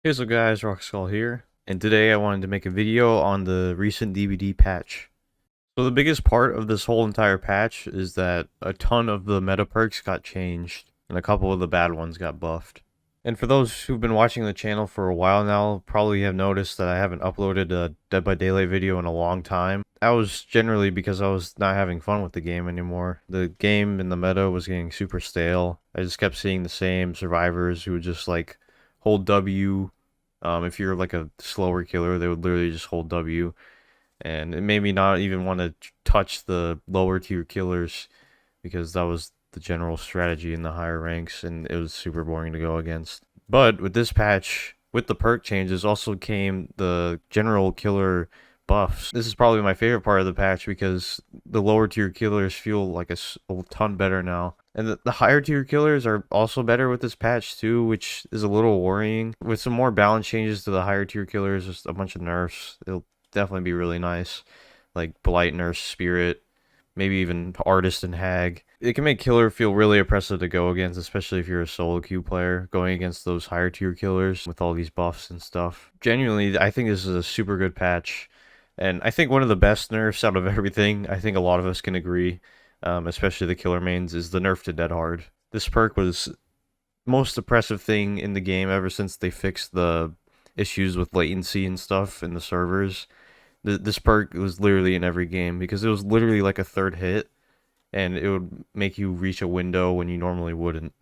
Hey, what's up guys, Rockskull here, and today I wanted to make a video on the recent DBD patch. So the biggest part of this whole entire patch is that a ton of the meta perks got changed, and a couple of the bad ones got buffed. And for those who've been watching the channel for a while now, probably have noticed that I haven't uploaded a Dead by Daylight video in a long time. That was generally because I was not having fun with the game anymore. The game and the meta was getting super stale. I just kept seeing the same survivors who would just like hold W. If you're like a slower killer, they would literally just hold W, and it made me not even want to touch the lower tier killers because that was the general strategy in the higher ranks, and it was super boring to go against. But with this patch, with the perk changes, also came the general killer buffs. This is probably my favorite part of the patch because the lower tier killers feel like a ton better now. And the higher tier killers are also better with this patch too, which is a little worrying. With some more balance changes to the higher tier killers, just a bunch of nerfs, it'll definitely be really nice. Like Blight nerfs, Spirit, maybe even Artist and Hag. It can make killer feel really oppressive to go against, especially if you're a solo queue player, going against those higher tier killers with all these buffs and stuff. Genuinely, I think this is a super good patch. And I think one of the best nerfs out of everything, I think a lot of us can agree, especially the killer mains, is the nerf to Dead Hard. This perk was most oppressive thing in the game ever since they fixed the issues with latency and stuff in the servers. This perk was literally in every game because it was literally like a third hit, and it would make you reach a window when you normally wouldn't.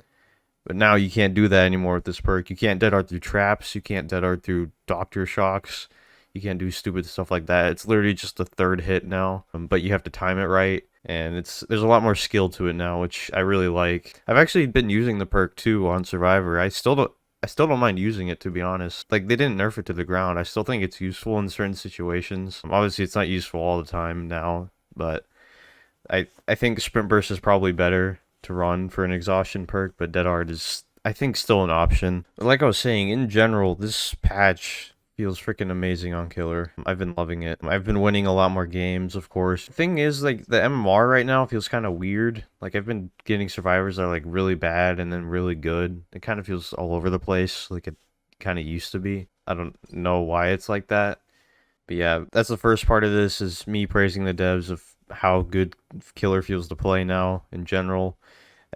But now you can't do that anymore with this perk. You can't Dead Hard through traps, you can't Dead Hard through Doctor Shocks, you can't do stupid stuff like that. It's literally just a third hit now, but you have to time it right, and there's a lot more skill to it now, which I really like. I've actually been using the perk too on Survivor. I still don't mind using it, to be honest. Like, they didn't nerf it to the ground. I still think it's useful in certain situations. Obviously, it's not useful all the time now, but I think Sprint Burst is probably better to run for an exhaustion perk, but Dead Hard is, I think, still an option. But like I was saying, in general, this patch feels freaking amazing on killer. I've been loving it. I've been winning a lot more games, of course. The thing is, like, the MMR right now feels kind of weird. Like, I've been getting survivors that are like really bad and then really good. It kind of feels all over the place, like it kind of used to be. I don't know why it's like that. But yeah, that's the first part of this, is me praising the devs of how good killer feels to play now in general.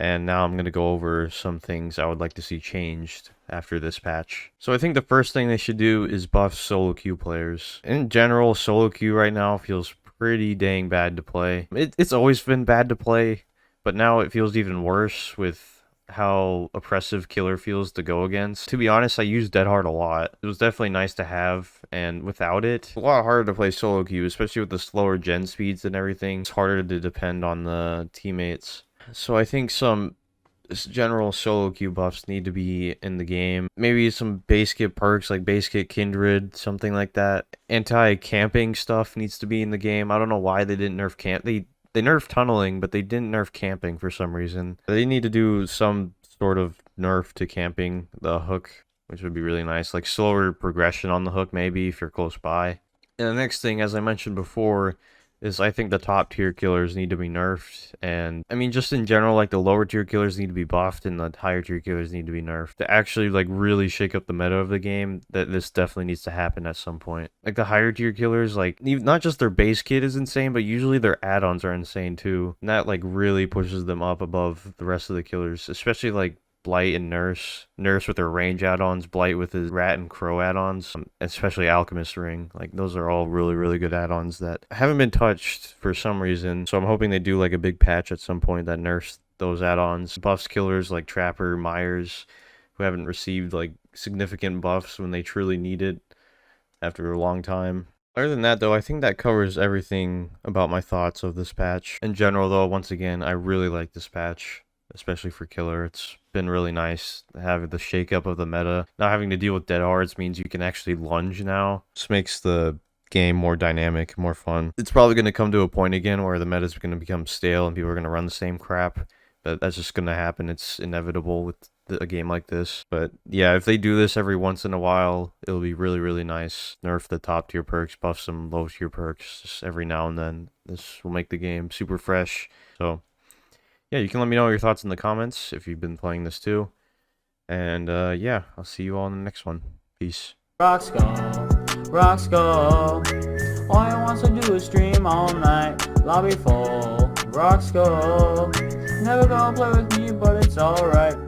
And now I'm going to go over some things I would like to see changed after this patch. So I think the first thing they should do is buff solo queue players. In general, solo queue right now feels pretty dang bad to play. It's always been bad to play, but now it feels even worse with how oppressive killer feels to go against. To be honest, I use Dead Hard a lot. It was definitely nice to have, and without it, it's a lot harder to play solo queue, especially with the slower gen speeds and everything. It's harder to depend on the teammates. So I think some general solo queue buffs need to be in the game. Maybe some base kit perks like base kit Kindred, something like that. Anti-camping stuff needs to be in the game. I don't know why they didn't nerf camp. They nerfed tunneling, but they didn't nerf camping for some reason. They need to do some sort of nerf to camping the hook, which would be really nice. Like slower progression on the hook maybe if you're close by. And the next thing, as I mentioned before, is I think the top tier killers need to be nerfed, and I mean just in general, like the lower tier killers need to be buffed and the higher tier killers need to be nerfed to actually like really shake up the meta of the game. That this definitely needs to happen at some point. Like the higher tier killers, like not just their base kit is insane, but usually their add-ons are insane too, and that like really pushes them up above the rest of the killers, especially like Blight and Nurse. Nurse with her range add-ons, Blight with his Rat and Crow add-ons, especially Alchemist Ring. Like, those are all really, really good add-ons that haven't been touched for some reason. So I'm hoping they do like a big patch at some point that nerfs those add-ons. Buffs killers like Trapper, Myers, who haven't received like significant buffs when they truly need it after a long time. Other than that, though, I think that covers everything about my thoughts of this patch. In general, though, once again, I really like this patch, especially for killer. It's been really nice to have the shakeup of the meta. Not having to deal with dead hards means you can actually lunge now. This makes the game more dynamic, more fun. It's probably going to come to a point again where the meta is going to become stale and people are going to run the same crap. But that's just going to happen. It's inevitable with a game like this. But yeah, if they do this every once in a while, it'll be really, really nice. Nerf the top tier perks, buff some low tier perks just every now and then. This will make the game super fresh. So yeah, you can let me know your thoughts in the comments if you've been playing this too. And yeah, I'll see you all in the next one. Peace. Rock skull. All he wants to do is stream all night. Lobby full, rock skull. Never gonna play with me, but it's alright.